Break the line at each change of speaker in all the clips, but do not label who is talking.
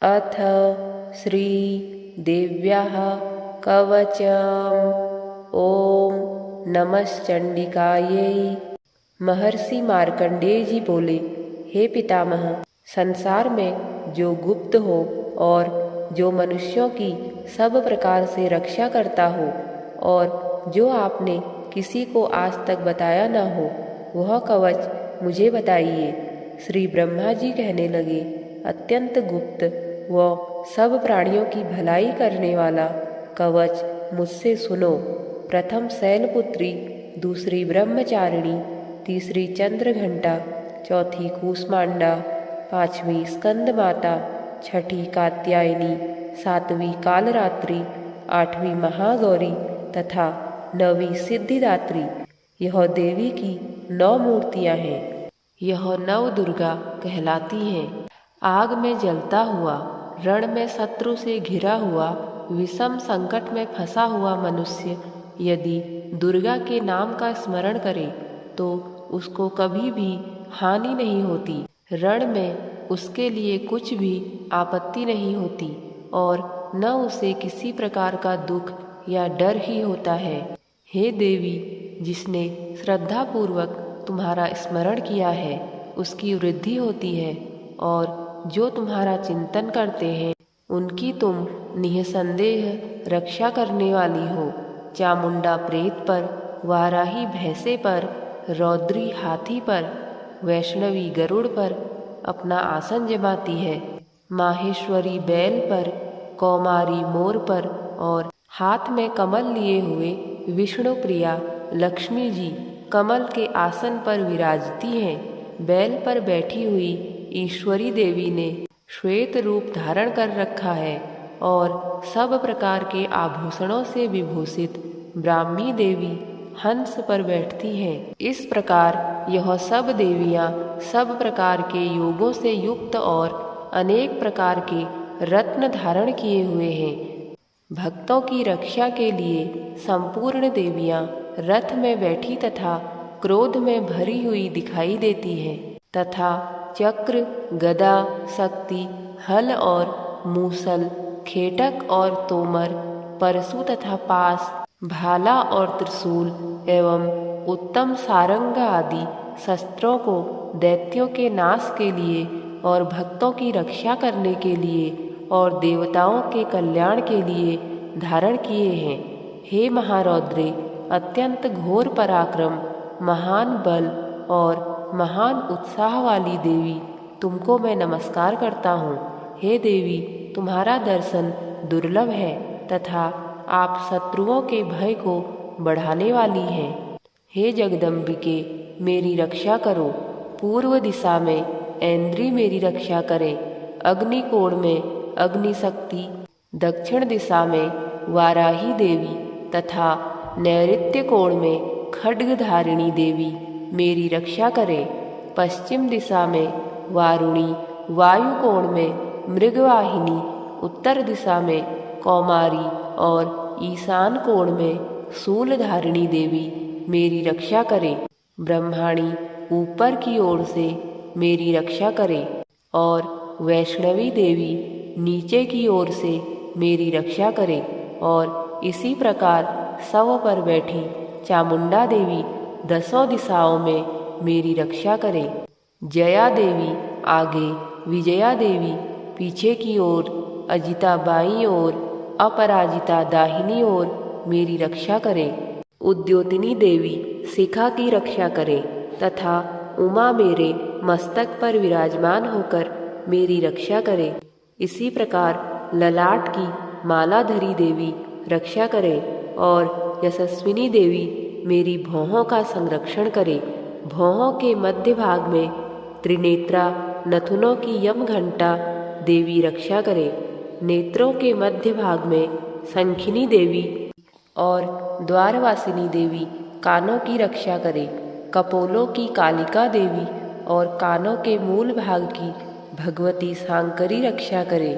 अथ श्री देव्याः कवचम्। ओम नमश्चंडिकायै। महर्षि मार्कंडेय जी बोले, हे पितामह, संसार में जो गुप्त हो और जो मनुष्यों की सब प्रकार से रक्षा करता हो और जो आपने किसी को आज तक बताया न हो, वह कवच मुझे बताइए। श्री ब्रह्मा जी कहने लगे, अत्यंत गुप्त व सब प्राणियों की भलाई करने वाला कवच मुझसे सुनो। प्रथम शैलपुत्री, दूसरी ब्रह्मचारिणी, तीसरी चंद्रघंटा, चौथी कूष्मांडा, पांचवी स्कंद माता, छठी कात्यायनी, सातवीं कालरात्रि, आठवीं महागौरी तथा नवीं सिद्धिदात्री। यह देवी की 9 मूर्तियां हैं। यह 9 दुर्गा कहलाती हैं। आग में जलता हुआ, रण में शत्रु से घिरा हुआ, विषम संकट में फंसा हुआ मनुष्य यदि दुर्गा के नाम का स्मरण करे तो उसको कभी भी हानि नहीं होती। रण में उसके लिए कुछ भी आपत्ति नहीं होती और न उसे किसी प्रकार का दुख या डर ही होता है। हे देवी, जिसने श्रद्धापूर्वक तुम्हारा स्मरण किया है उसकी वृद्धि होती है और जो तुम्हारा चिंतन करते हैं उनकी तुम निःसंदेह रक्षा करने वाली हो। चामुंडा प्रेत पर, वाराही भैंसे पर, रौद्री हाथी पर, वैष्णवी गरुड़ पर अपना आसन जमाती है। माहेश्वरी बैल पर, कौमारी मोर पर और हाथ में कमल लिए हुए विष्णु प्रिया लक्ष्मी जी कमल के आसन पर विराजती हैं। बैल पर बैठी हुई ईश्वरी देवी ने श्वेत रूप धारण कर रखा है और सब प्रकार के आभूषणों से विभूषित ब्राह्मी देवी हंस पर बैठती हैं। इस प्रकार यह सब देवियां सब प्रकार के योगों से युक्त और अनेक प्रकार के रत्न धारण किए हुए हैं। भक्तों की रक्षा के लिए संपूर्ण देवियां रथ में बैठी तथा क्रोध में भरी हुई दिखाई देती हैं तथा चक्र, गदा, शक्ति, हल और मूसल, खेटक और तोमर, परशु तथा पास, भाला और त्रिशूल एवं उत्तम सारंग आदि शस्त्रों को दैत्यों के नाश के लिए और भक्तों की रक्षा करने के लिए और देवताओं के कल्याण के लिए धारण किए हैं। हे महारौद्रे, अत्यंत घोर पराक्रम, महान बल और महान उत्साह वाली देवी, तुमको मैं नमस्कार करता हूँ। हे देवी, तुम्हारा दर्शन दुर्लभ है तथा आप शत्रुओं के भय को बढ़ाने वाली हैं। हे जगदम्बिके, मेरी रक्षा करो। पूर्व दिशा में ऐन्द्री मेरी रक्षा करे, अग्निकोण में अग्निशक्ति, दक्षिण दिशा में वाराही देवी तथा नैऋत्य कोण में खड्गधारिणी देवी मेरी रक्षा करे। पश्चिम दिशा में वारुणी, वायु कोण में मृगवाहिनी, उत्तर दिशा में कौमारी और ईशान कोण में शूलधारिणी देवी मेरी रक्षा करे। ब्रह्माणी ऊपर की ओर से मेरी रक्षा करे और वैष्णवी देवी नीचे की ओर से मेरी रक्षा करे और इसी प्रकार शव पर बैठी चामुंडा देवी 10 दिशाओं में मेरी रक्षा करे। जया देवी आगे, विजया देवी पीछे की ओर, अजिता बाईं ओर, अपराजिता दाहिनी ओर मेरी रक्षा करे। उद्योतिनी देवी शिखा की रक्षा करे तथा उमा मेरे मस्तक पर विराजमान होकर मेरी रक्षा करे। इसी प्रकार ललाट की मालाधरी देवी रक्षा करे और यशस्विनी देवी मेरी भौहों का संरक्षण करे। भौहों के मध्य भाग में त्रिनेत्रा नथुनों की यम घंटा देवी रक्षा करे। नेत्रों के मध्य भाग में शंखिनी देवी और द्वारवासिनी देवी कानों की रक्षा करे। कपोलों की कालिका देवी और कानों के मूल भाग की भगवती शांकरी रक्षा करे।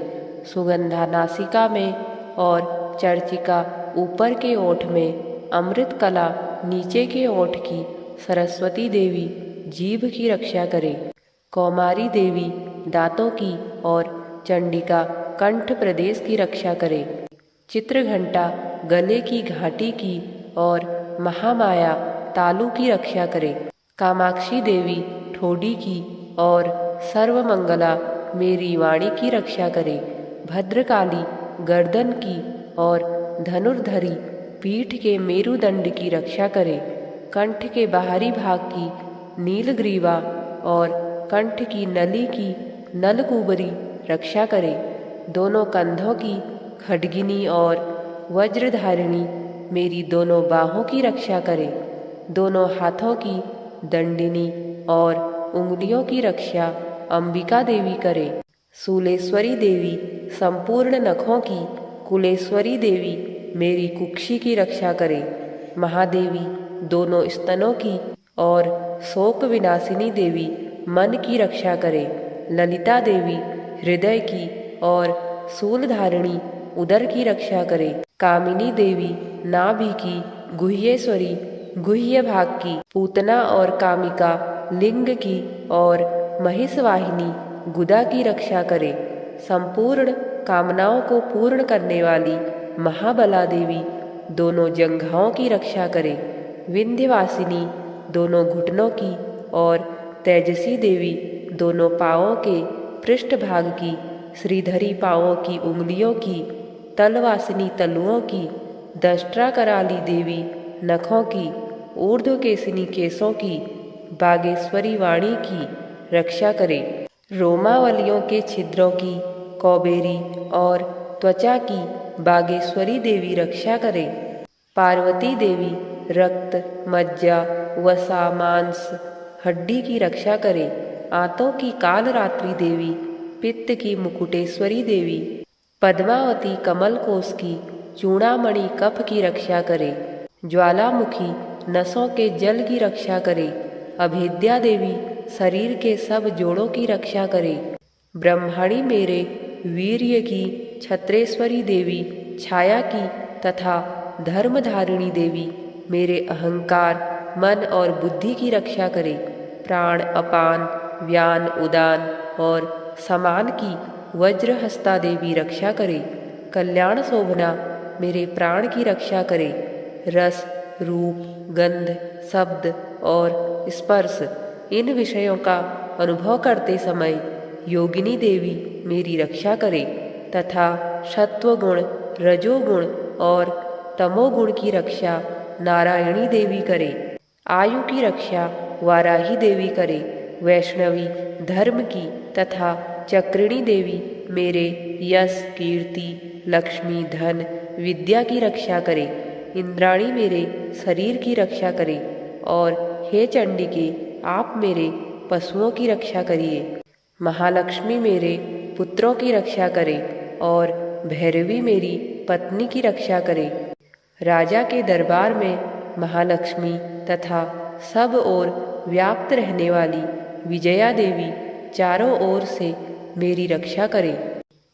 सुगंधा नासिका में और चर्चिका ऊपर के ओठ में, अमृत कला नीचे के ओठ की सरस्वती देवी जीभ की रक्षा करे। कौमारी देवी दांतों की और चंडिका कंठ प्रदेश की रक्षा करे। चित्रघंटा गले की घाटी की और महामाया तालु की रक्षा करे। कामाक्षी देवी ठोडी की और सर्वमंगला मेरी वाणी की रक्षा करे। भद्रकाली गर्दन की और धनुर्धरी पीठ के मेरुदंड की रक्षा करे। कंठ के बाहरी भाग की नीलग्रीवा और कंठ की नली की नलकूबरी रक्षा करे। दोनों कंधों की खड्गिनी और वज्रधारिणी मेरी दोनों बाहों की रक्षा करे। दोनों हाथों की दंडिनी और उंगलियों की रक्षा अंबिका देवी करे। शूलेश्वरी देवी संपूर्ण नखों की कुलेश्वरी देवी मेरी कुक्षी की रक्षा करे। महादेवी दोनों स्तनों की और शोक विनाशिनी देवी मन की रक्षा करे। ललिता देवी हृदय की और शूलधारिणी उदर की रक्षा करे। कामिनी देवी नाभि की गुह्येश्वरी गुह्य भाग की। पूतना और कामिका लिंग की और महिषवाहिनी गुदा की रक्षा करे। संपूर्ण कामनाओं को पूर्ण करने वाली महाबला देवी दोनों जंघाओं की रक्षा करे। विंध्यवासिनी दोनों घुटनों की और तेजसी देवी दोनों पाँवों के पृष्ठभाग की। श्रीधरी पाँवों की उंगलियों की। तलवासिनी तलुओं की। दष्ट्रा कराली देवी नखों की। ऊर्ध्वकेशिनी केशों की। बागेश्वरी वाणी की रक्षा करे। रोमावलियों के छिद्रों की कौबेरी और त्वचा की बागेश्वरी देवी रक्षा करे। पार्वती देवी रक्त मज्जा वसा मांस हड्डी की रक्षा करे। आंतों की कालरात्रि देवी पित्त की मुकुटेश्वरी देवी। पद्मावती कमल कोश की चूड़ामणि कफ की रक्षा करे। ज्वालामुखी नसों के जल की रक्षा करे। अभेद्या देवी शरीर के सब जोड़ों की रक्षा करे। ब्रह्मणी मेरे वीर्य की छत्रेश्वरी देवी छाया की तथा धर्मधारिणी देवी मेरे अहंकार मन और बुद्धि की रक्षा करे। प्राण अपान व्यान उदान और समान की वज्रहस्ता देवी रक्षा करे। कल्याण शोभना मेरे प्राण की रक्षा करे। रस रूप गंध शब्द और स्पर्श इन विषयों का अनुभव करते समय योगिनी देवी मेरी रक्षा करे तथा सत्वगुण रजोगुण और तमोगुण की रक्षा नारायणी देवी करे। आयु की रक्षा वाराही देवी करे। वैष्णवी धर्म की तथा चक्रिणी देवी मेरे यश कीर्ति लक्ष्मी धन विद्या की रक्षा करे। इंद्राणी मेरे शरीर की रक्षा करे और हे चंडिके आप मेरे पशुओं की रक्षा करिए। महालक्ष्मी मेरे पुत्रों की रक्षा करे और भैरवी मेरी पत्नी की रक्षा करे। राजा के दरबार में महालक्ष्मी तथा सब ओर व्याप्त रहने वाली विजया देवी चारों ओर से मेरी रक्षा करे।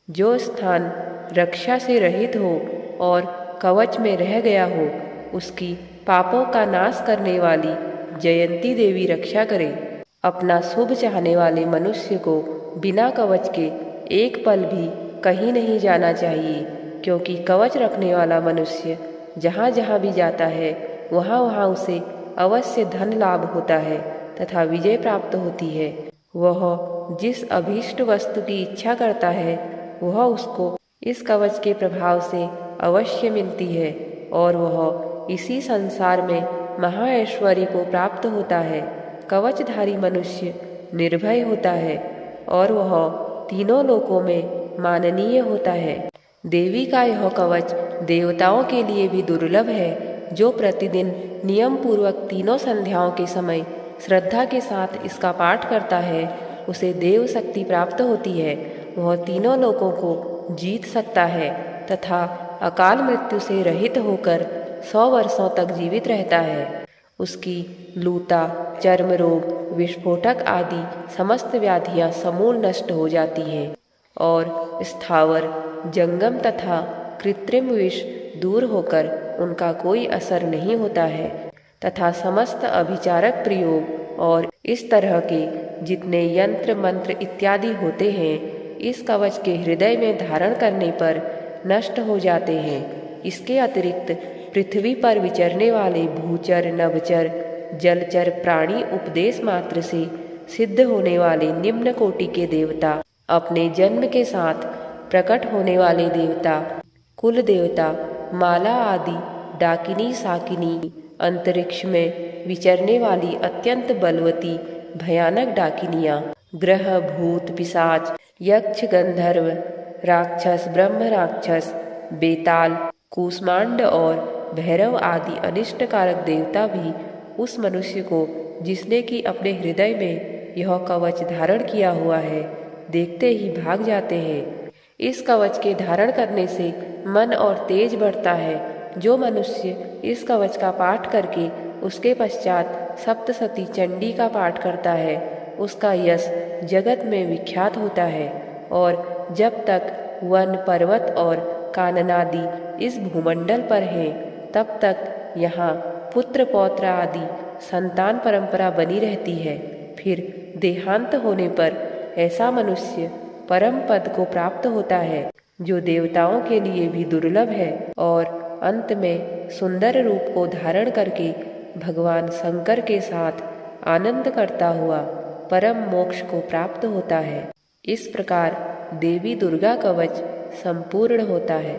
जो स्थान रक्षा से रहित हो और कवच में रह गया हो उसकी पापों का नाश करने वाली जयंती देवी रक्षा करे। अपना शुभ चाहने वाले मनुष्य को बिना कवच के एक पल भी कहीं नहीं जाना चाहिए, क्योंकि कवच रखने वाला मनुष्य जहाँ जहाँ भी जाता है वहाँ वहाँ उसे अवश्य धन लाभ होता है तथा विजय प्राप्त होती है। वह जिस अभीष्ट वस्तु की इच्छा करता है वह उसको इस कवच के प्रभाव से अवश्य मिलती है और वह इसी संसार में महाऐश्वर्य को प्राप्त होता है। कवचधारी मनुष्य निर्भय होता है और वह तीनों लोकों में माननीय होता है। देवी का यह कवच देवताओं के लिए भी दुर्लभ है। जो प्रतिदिन नियम पूर्वक तीनों संध्याओं के समय श्रद्धा के साथ इसका पाठ करता है उसे देव शक्ति प्राप्त होती है। वह तीनों लोकों को जीत सकता है तथा अकाल मृत्यु से रहित होकर 100 वर्षों तक जीवित रहता है। उसकी लूता चर्म रोग विस्फोटक आदि समस्त व्याधियां समूल नष्ट हो जाती हैं और स्थावर जंगम तथा कृत्रिम विष दूर होकर उनका कोई असर नहीं होता है तथा समस्त अभिचारक प्रयोग और इस तरह के जितने यंत्र मंत्र इत्यादि होते हैं इस कवच के हृदय में धारण करने पर नष्ट हो जाते हैं। इसके अतिरिक्त पृथ्वी पर विचरने वाले भूचर, नभचर, जलचर प्राणी उपदेश मात्र से सिद्ध होने वाले निम्न कोटि के देवता, अपने जन्म के साथ प्रकट होने वाले देवता, कुल देवता, माला आदि डाकिनी साकिनी, अंतरिक्ष में विचरने वाली अत्यंत बलवती भयानक डाकिनियाँ, ग्रह, भूत, पिशाच, यक्ष, गंधर्व, राक्षस, ब्रह्म राक्षस, बेताल, कूष्मांड और भैरव आदि अनिष्टकारक देवता भी उस मनुष्य को, जिसने कि अपने हृदय में यह कवच धारण किया हुआ है, देखते ही भाग जाते हैं। इस कवच के धारण करने से मन और तेज बढ़ता है। जो मनुष्य इस कवच का पाठ करके उसके पश्चात सप्तसती चंडी का पाठ करता है, उसका यश जगत में विख्यात होता है। और जब तक वन, पर्वत और काननादि इस भूमंडल पर हैं, तब तक यहाँ पुत्र पौत्र आदि संतान परंपरा बनी रहती है। फिर देहांत होने पर ऐसा मनुष्य परम पद को प्राप्त होता है, जो देवताओं के लिए भी दुर्लभ है, और अंत में सुंदर रूप को धारण करके भगवान शंकर के साथ आनंद करता हुआ परम मोक्ष को प्राप्त होता है। इस प्रकार देवी दुर्गा कवच संपूर्ण होता है।